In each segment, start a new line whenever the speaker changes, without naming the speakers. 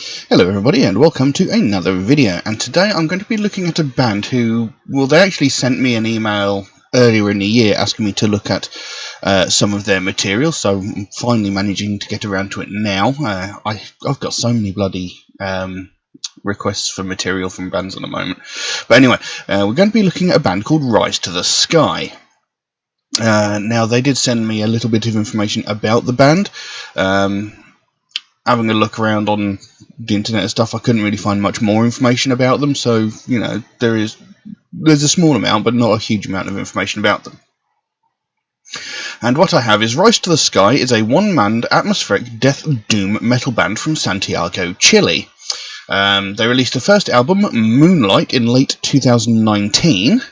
Hello everybody and welcome to another video, and today I'm going to be looking at a band who, well, they actually sent me an email earlier in the year asking me to look at some of their material, so I'm finally managing to get around to it now. I've got so many bloody requests for material from bands at the moment. But anyway, we're going to be looking at a band called Rise to the Sky. Now, they did send me a little bit of information about the band. Having a look around on the internet and stuff, I couldn't really find much more information about them, so, you know, there's a small amount, but not a huge amount of information about them. And what I have is Rise to the Sky is a one-man atmospheric death doom metal band from Santiago, Chile. They released their first album, Moonlight, in late 2019,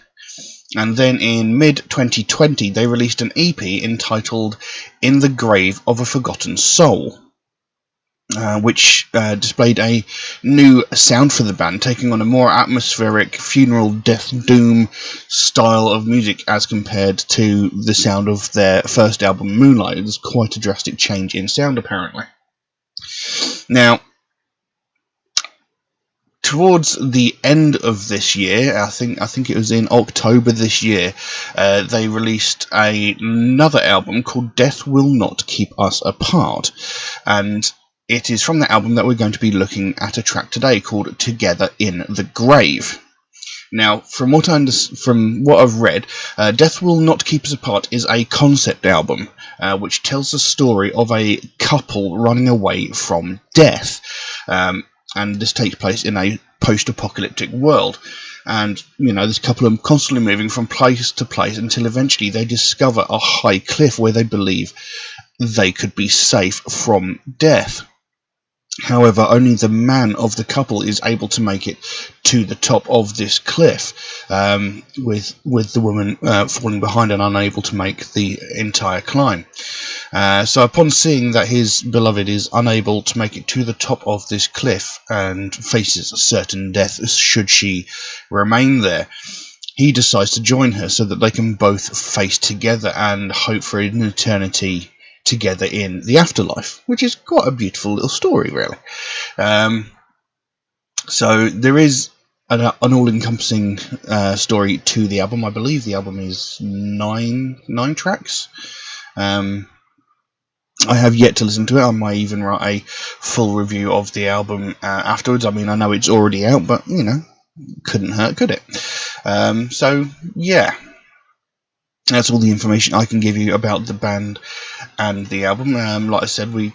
and then in mid-2020 they released an EP entitled In the Grave of a Forgotten Soul, which displayed a new sound for the band, taking on a more atmospheric funeral death doom style of music as compared to the sound of their first album, Moonlight. It was quite a drastic change in sound, apparently. Now, towards the end of this year, I think it was in October this year, they released another album called Death Will Not Keep Us Apart, and it is from that album that we're going to be looking at a track today called Together in the Grave. Now, from what I've read, Death Will Not Keep Us Apart is a concept album which tells the story of a couple running away from death. And this takes place in a post-apocalyptic world. And, you know, this couple are constantly moving from place to place until eventually they discover a high cliff where they believe they could be safe from death. However, only the man of the couple is able to make it to the top of this cliff, with the woman falling behind and unable to make the entire climb. So upon seeing that his beloved is unable to make it to the top of this cliff and faces a certain death should she remain there, he decides to join her so that they can both face together and hope for an eternity together in the afterlife, which is quite a beautiful little story, really. So there is an all-encompassing story to the album. I believe the album is nine tracks. I have yet to listen to it. I may even write a full review of the album afterwards. I mean, I know it's already out, but, you know, couldn't hurt, could it? So, yeah. That's all the information I can give you about the band and the album. Like I said, we're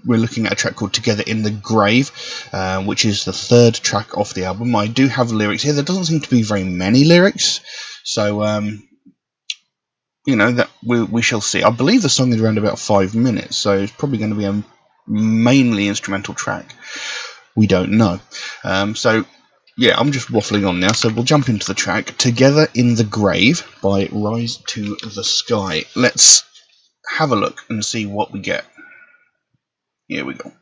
looking at a track called Together in the Grave, which is the third track off the album. I do have lyrics here. There doesn't seem to be very many lyrics, so you know, that we shall see. I believe the song is around about 5 minutes, so it's probably going to be a mainly instrumental track. We don't know. So yeah, I'm just waffling on now, so we'll jump into the track Together in the Grave by Rise to the Sky. Let's have a look and see what we get. Here we go.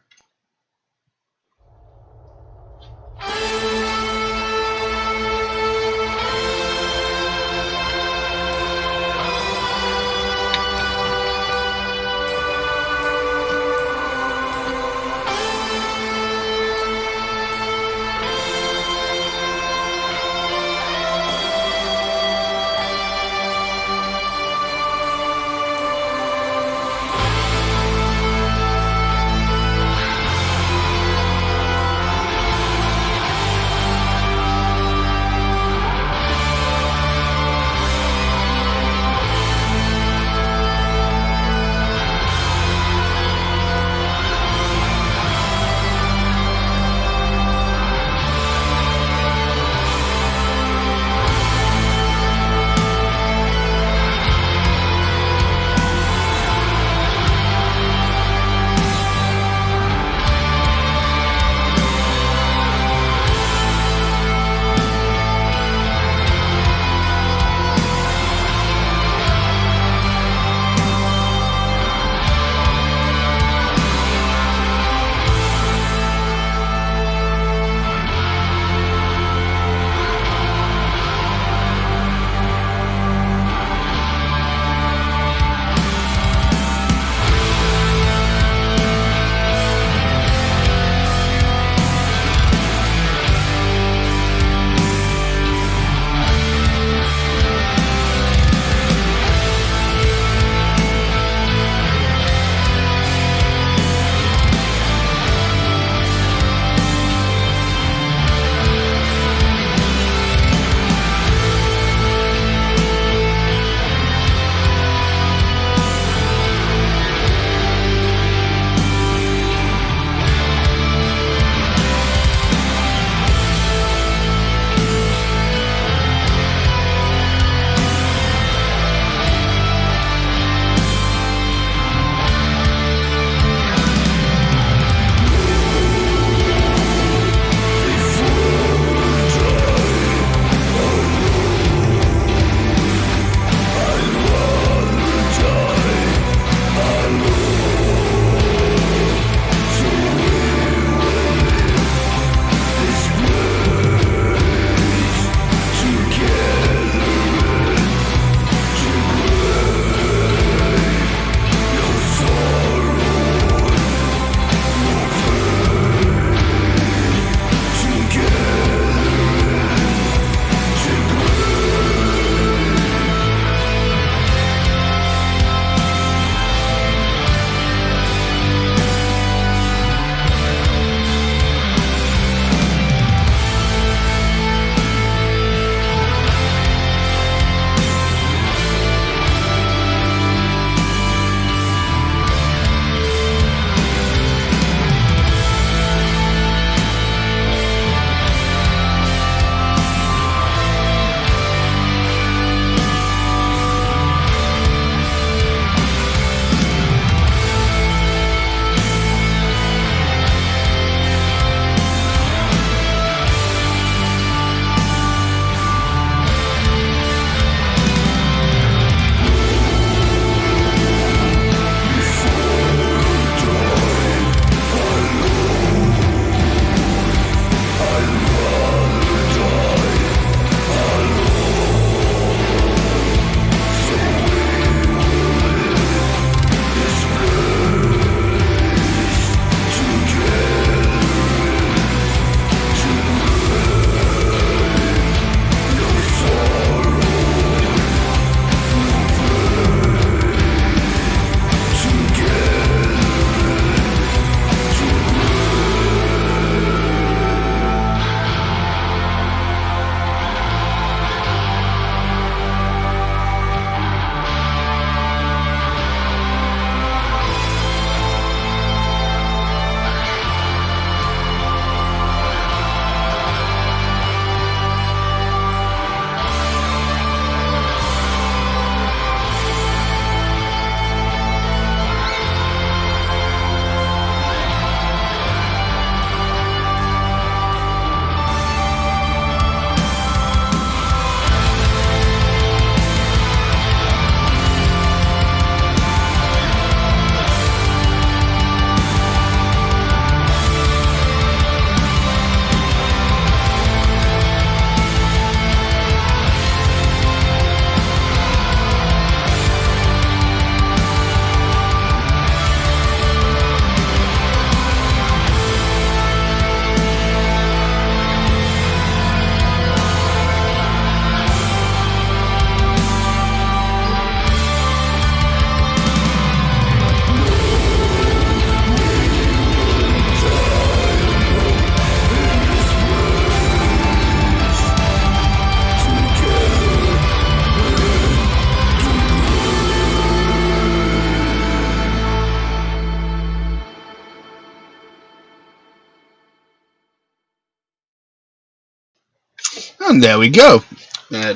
And there we go.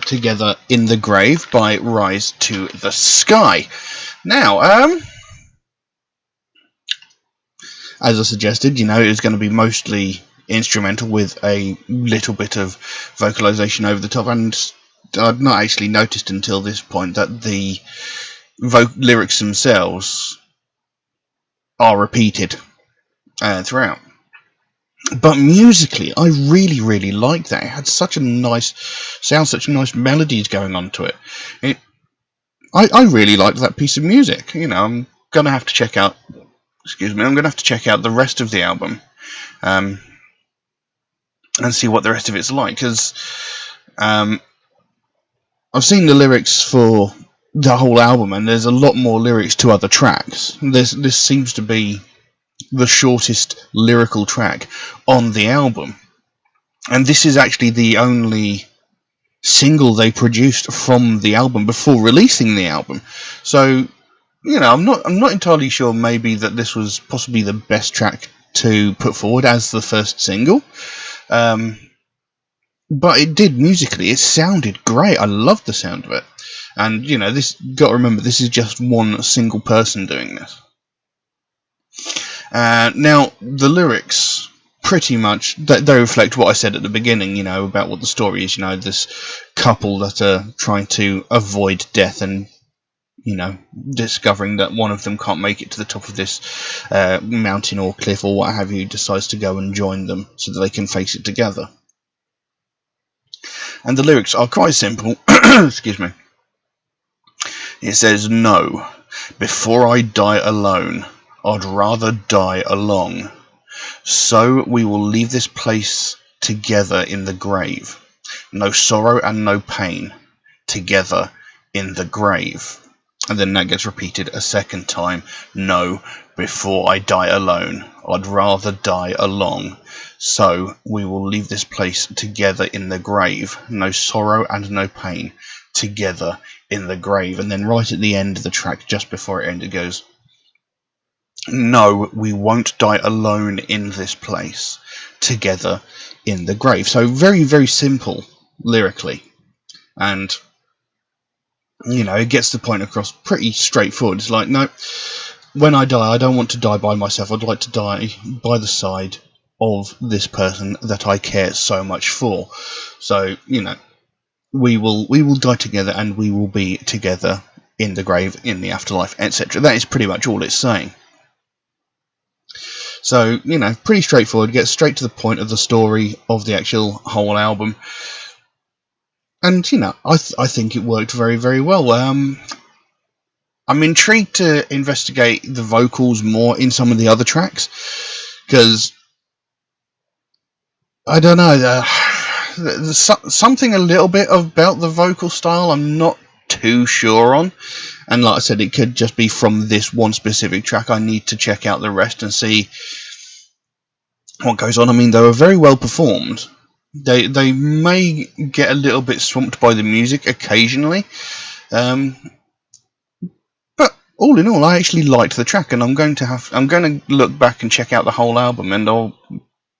Together in the Grave by Rise to the Sky. Now, as I suggested, you know, it's going to be mostly instrumental with a little bit of vocalization over the top, and I'd not actually noticed until this point that the lyrics themselves are repeated throughout. But musically, I really, really liked that. It had such a nice sound, such nice melodies going on to it. I really liked that piece of music. You know, I'm gonna have to check out. Excuse me. I'm gonna have to check out the rest of the album, and see what the rest of it's like. Because I've seen the lyrics for the whole album, and there's a lot more lyrics to other tracks. This seems to be the shortest lyrical track on the album, and this is actually the only single they produced from the album before releasing the album. So, you know, I'm not entirely sure maybe that this was possibly the best track to put forward as the first single, but it did musically. It sounded great. I loved the sound of it, and you know, this, got to remember, this is just one single person doing this. Now, the lyrics pretty much, they reflect what I said at the beginning, you know, about what the story is. You know, this couple that are trying to avoid death and, you know, discovering that one of them can't make it to the top of this mountain or cliff or what have you, decides to go and join them so that they can face it together. And the lyrics are quite simple. Excuse me. It says, "No, before I die alone, I'd rather die along. So we will leave this place together in the grave. No sorrow and no pain, together in the grave." And then that gets repeated a second time. "No, before I die alone, I'd rather die along. So we will leave this place together in the grave. No sorrow and no pain, together in the grave." And then right at the end of the track, just before it ended, it goes, "No, we won't die alone in this place, together in the grave." So very, very simple lyrically. And, you know, it gets the point across pretty straightforward. It's like, no, when I die, I don't want to die by myself. I'd like to die by the side of this person that I care so much for. So, you know, we will die together, and we will be together in the grave, in the afterlife, etc. That is pretty much all it's saying. So, you know, pretty straightforward, gets straight to the point of the story of the actual whole album. And, you know, I think it worked very, very well. I'm intrigued to investigate the vocals more in some of the other tracks, because, I don't know, there's something a little bit about the vocal style I'm not too sure on. And like I said, it could just be from this one specific track. I need to check out the rest and see what goes on. I mean, they were very well performed. They may get a little bit swamped by the music occasionally, but all in all, I actually liked the track, and I'm going to look back and check out the whole album, and I'll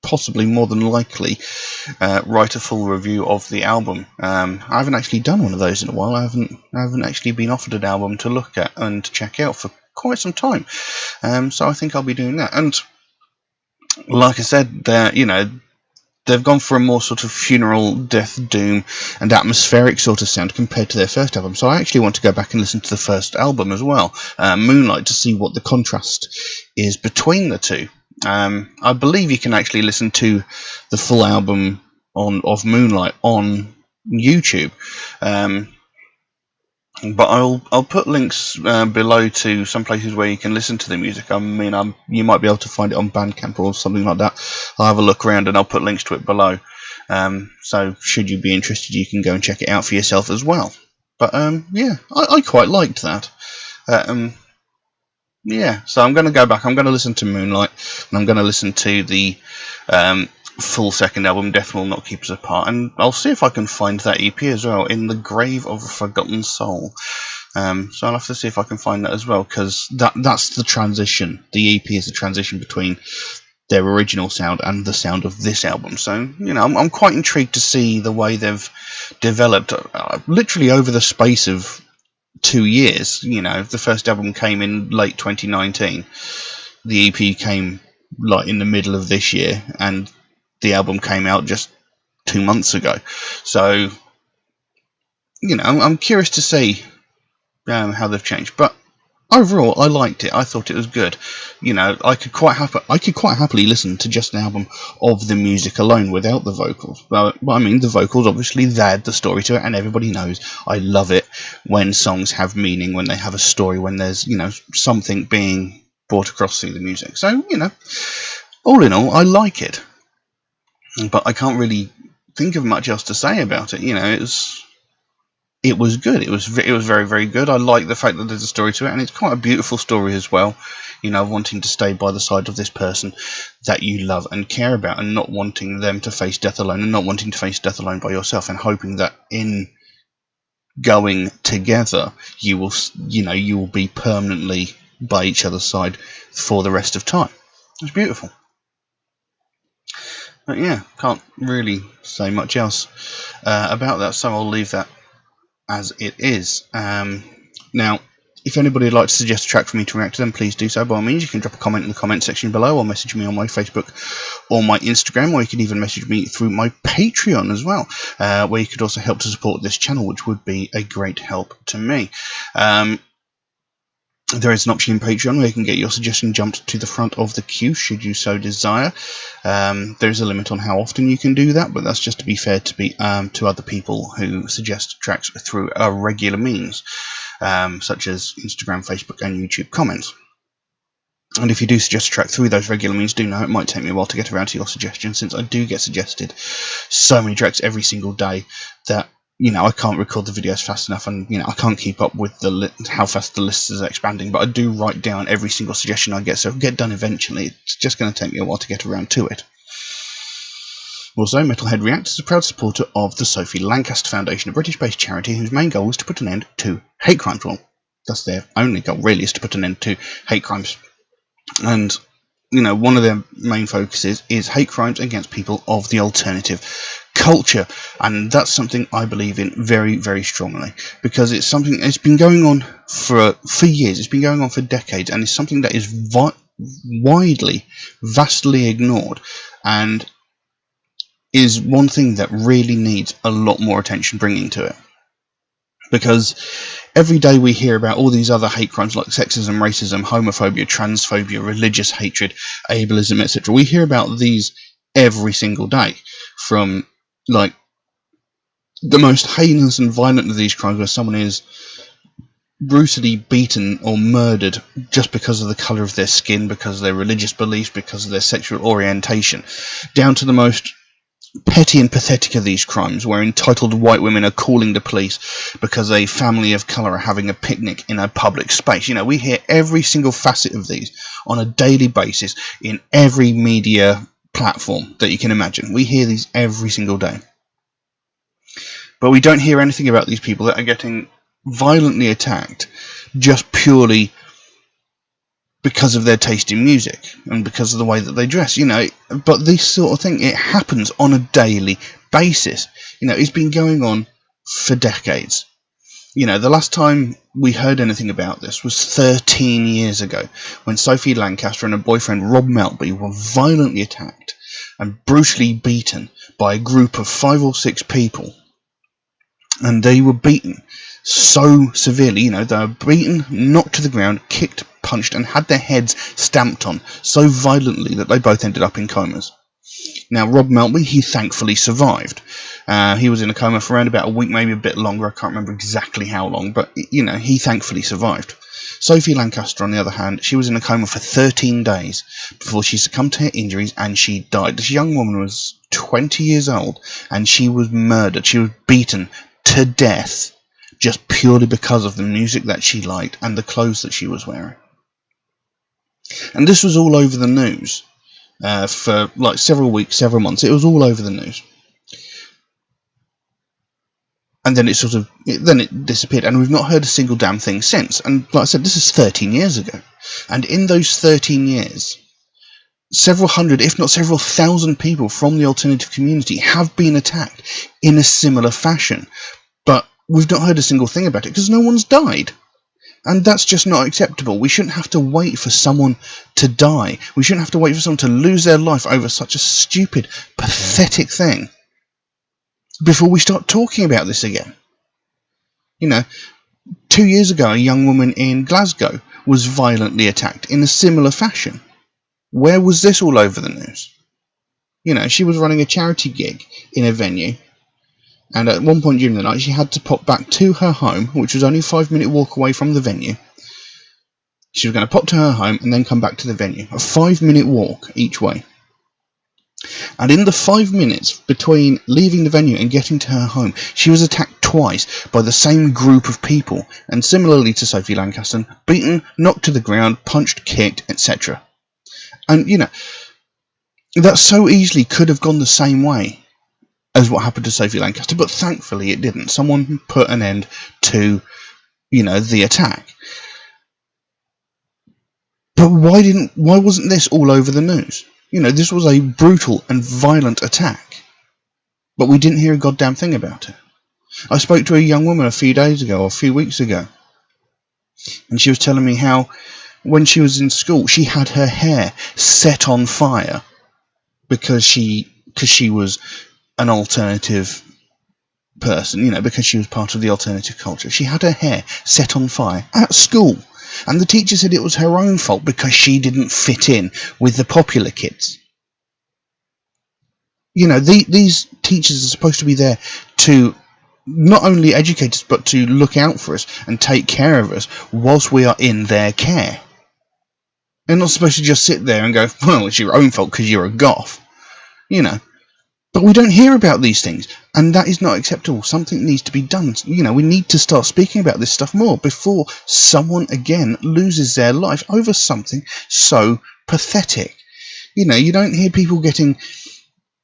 possibly, more than likely, write a full review of the album. I haven't actually done one of those in a while. I haven't actually been offered an album to look at and to check out for quite some time. So I think I'll be doing that. And like I said, you know, they've gone for a more sort of funeral, death, doom, and atmospheric sort of sound compared to their first album. So I actually want to go back and listen to the first album as well, Moonlight, to see what the contrast is between the two. I believe you can actually listen to the full album of Moonlight on YouTube. But I'll put links below to some places where you can listen to the music. I mean, you might be able to find it on Bandcamp or something like that. I'll have a look around and I'll put links to it below. So should you be interested, you can go and check it out for yourself as well. But yeah, I quite liked that. Yeah, so I'm going to go back. I'm going to listen to Moonlight, and I'm going to listen to the full second album, Death Will Not Keep Us Apart, and I'll see if I can find that EP as well, In the Grave of a Forgotten Soul. So I'll have to see if I can find that as well, because that's the transition. The EP is the transition between their original sound and the sound of this album. So, you know, I'm quite intrigued to see the way they've developed literally over the space of 2 years. You know, the first album came in late 2019, the EP came like in the middle of this year, and the album came out just 2 months ago. So, you know, I'm curious to see how they've changed. But overall, I liked it. I thought it was good. You know, I could quite happily listen to just an album of the music alone without the vocals. But I mean, the vocals, obviously, they add the story to it, and everybody knows I love it when songs have meaning, when they have a story, when there's, you know, something being brought across through the music. So, you know, all in all, I like it. But I can't really think of much else to say about it. You know, it was good. It was very, very good. I like the fact that there's a story to it, and it's quite a beautiful story as well. You know, wanting to stay by the side of this person that you love and care about, and not wanting them to face death alone, and not wanting to face death alone by yourself, and hoping that in going together, you will be permanently by each other's side for the rest of time. It's beautiful. But yeah, can't really say much else about that, so I'll leave that as it is. Now, if anybody would like to suggest a track for me to react to, then please do so. By all means, you can drop a comment in the comment section below, or message me on my Facebook or my Instagram, or you can even message me through my Patreon as well, where you could also help to support this channel, which would be a great help to me. There is an option in Patreon where you can get your suggestion jumped to the front of the queue, should you so desire. There is a limit on how often you can do that, but that's just to be fair to other people who suggest tracks through regular means, such as Instagram, Facebook, and YouTube comments. And if you do suggest a track through those regular means, do know it might take me a while to get around to your suggestion, since I do get suggested so many tracks every single day that, you know, I can't record the videos fast enough, and, you know, I can't keep up with how fast the list is expanding. But I do write down every single suggestion I get, so it'll get done eventually. It's just going to take me a while to get around to it. Also, Metalhead Reacts is a proud supporter of the Sophie Lancaster Foundation, a British-based charity whose main goal is to put an end to hate crimes. Well, that's their only goal, really, is to put an end to hate crimes. And, you know, one of their main focuses is hate crimes against people of the alternative culture, and that's something I believe in very, very strongly, because it's something that's been going on for years. It's been going on for decades, and it's something that is vastly ignored, and is one thing that really needs a lot more attention bringing to it. Because every day we hear about all these other hate crimes like sexism, racism, homophobia, transphobia, religious hatred, ableism, etc. We hear about these every single day, from like the most heinous and violent of these crimes, where someone is brutally beaten or murdered just because of the colour of their skin, because of their religious beliefs, because of their sexual orientation, down to the most petty and pathetic of these crimes, where entitled white women are calling the police because a family of colour are having a picnic in a public space. You know, we hear every single facet of these on a daily basis in every media platform that you can imagine. We hear these every single day. But we don't hear anything about these people that are getting violently attacked just purely because of their taste in music and because of the way that they dress, you know. But this sort of thing, it happens on a daily basis. You know, it's been going on for decades. You know, the last time we heard anything about this was 13 years ago, when Sophie Lancaster and her boyfriend Rob Melby were violently attacked and brutally beaten by a group of 5 or 6 people. And they were beaten so severely, you know, they were beaten, knocked to the ground, kicked, punched, and had their heads stamped on so violently that they both ended up in comas. Now, Rob Melby, he thankfully survived. He was in a coma for around about a week, maybe a bit longer. I can't remember exactly how long, but, you know, he thankfully survived. Sophie Lancaster, on the other hand, she was in a coma for 13 days before she succumbed to her injuries and she died. This young woman was 20 years old, and she was murdered. She was beaten to death just purely because of the music that she liked and the clothes that she was wearing. And this was all over the news for like several weeks, several months. It was all over the news. And then it disappeared, and we've not heard a single damn thing since. And like I said, this is 13 years ago. And in those 13 years, several hundred, if not several thousand people from the alternative community have been attacked in a similar fashion. But we've not heard a single thing about it because no one's died. And that's just not acceptable. We shouldn't have to wait for someone to die. We shouldn't have to wait for someone to lose their life over such a stupid, pathetic thing before we start talking about this again. 2 years ago, a young woman in Glasgow was violently attacked in a similar fashion. Where was this all over the news? She was running a charity gig in a venue, and at one point during the night she had to pop back to her home, which was only a 5-minute walk away from the venue. She was going to pop to her home and then come back to the venue. A 5-minute walk each way. And in the 5 minutes between leaving the venue and getting to her home, she was attacked twice by the same group of people, and similarly to Sophie Lancaster, beaten, knocked to the ground, punched, kicked, etc. And, that so easily could have gone the same way as what happened to Sophie Lancaster, but thankfully it didn't. Someone put an end to, the attack. But why wasn't this all over the news? This was a brutal and violent attack, but we didn't hear a goddamn thing about it. I spoke to a young woman a few weeks ago, and she was telling me how when she was in school, she had her hair set on fire because she was an alternative person, because she was part of the alternative culture. She had her hair set on fire at school. And the teacher said it was her own fault because she didn't fit in with the popular kids. These teachers are supposed to be there to not only educate us, but to look out for us and take care of us whilst we are in their care. They're not supposed to just sit there and go, well, it's your own fault because you're a goth. But we don't hear about these things, and that is not acceptable. Something needs to be done. We need to start speaking about this stuff more before someone again loses their life over something so pathetic. You don't hear people getting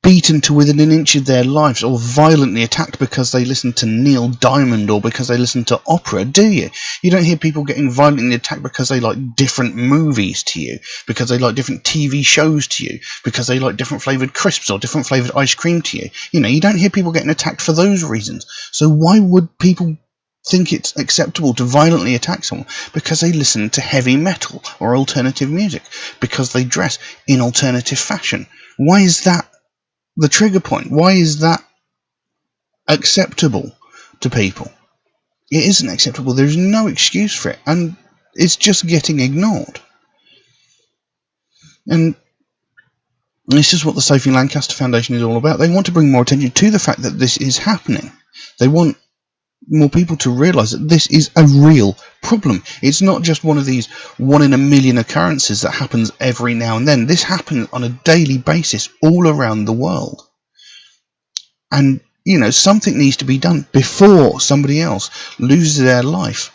beaten to within an inch of their lives or violently attacked because they listen to Neil Diamond or because they listen to opera, do you? You don't hear people getting violently attacked because they like different movies to you, because they like different TV shows to you, because they like different flavoured crisps or different flavoured ice cream to you. You don't hear people getting attacked for those reasons. So why would people think it's acceptable to violently attack someone because they listen to heavy metal or alternative music, because they dress in alternative fashion? Why is that the trigger point? Why is that acceptable to people? It isn't acceptable. There's no excuse for it, and it's just getting ignored. And this is what the Sophie Lancaster Foundation is all about. They want to bring more attention to the fact that this is happening. They want more people to realise that this is a real problem. It's not just one of these 1 in a million occurrences that happens every now and then. This happens on a daily basis all around the world. And, something needs to be done before somebody else loses their life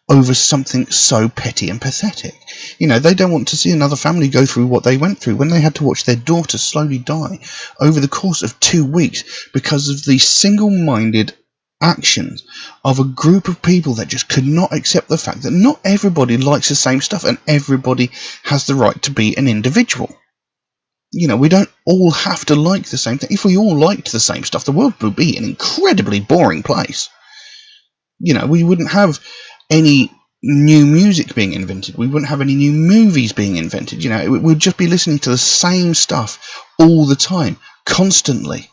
over something so petty and pathetic. They don't want to see another family go through what they went through when they had to watch their daughter slowly die over the course of 2 weeks because of the single-minded actions of a group of people that just could not accept the fact that not everybody likes the same stuff and everybody has the right to be an individual. We don't all have to like the same thing. If we all liked the same stuff, the world would be an incredibly boring place. We wouldn't have any new music being invented. We wouldn't have any new movies being invented. We'd just be listening to the same stuff all the time, constantly.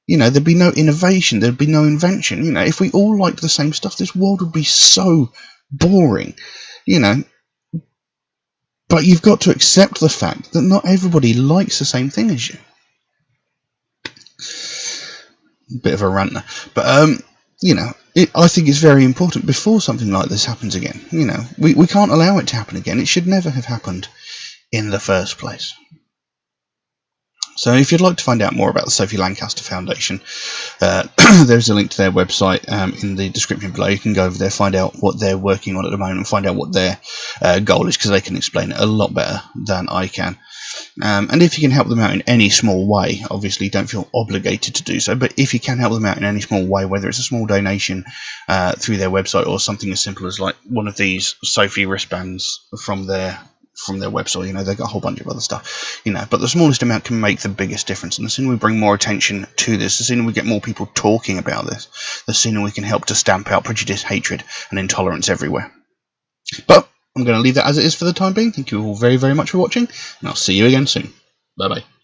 There'd be no innovation, there'd be no invention. If we all liked the same stuff, this world would be so boring, But you've got to accept the fact that not everybody likes the same thing as you. Bit of a rant there. But, I think it's very important before something like this happens again. We can't allow it to happen again. It should never have happened in the first place. So if you'd like to find out more about the Sophie Lancaster Foundation, there's a link to their website in the description below. You can go over there, find out what they're working on at the moment, and find out what their goal is, because they can explain it a lot better than I can. And if you can help them out in any small way, obviously don't feel obligated to do so, but if you can help them out in any small way, whether it's a small donation through their website or something as simple as like one of these Sophie wristbands from their from their website. You know, they've got a whole bunch of other stuff. You know, but the smallest amount can make the biggest difference. And the sooner we bring more attention to this, the sooner we get more people talking about this, the sooner we can help to stamp out prejudice, hatred, and intolerance everywhere. But I'm going to leave that as it is for the time being. Thank you all very, very much for watching, and I'll see you again soon. Bye bye.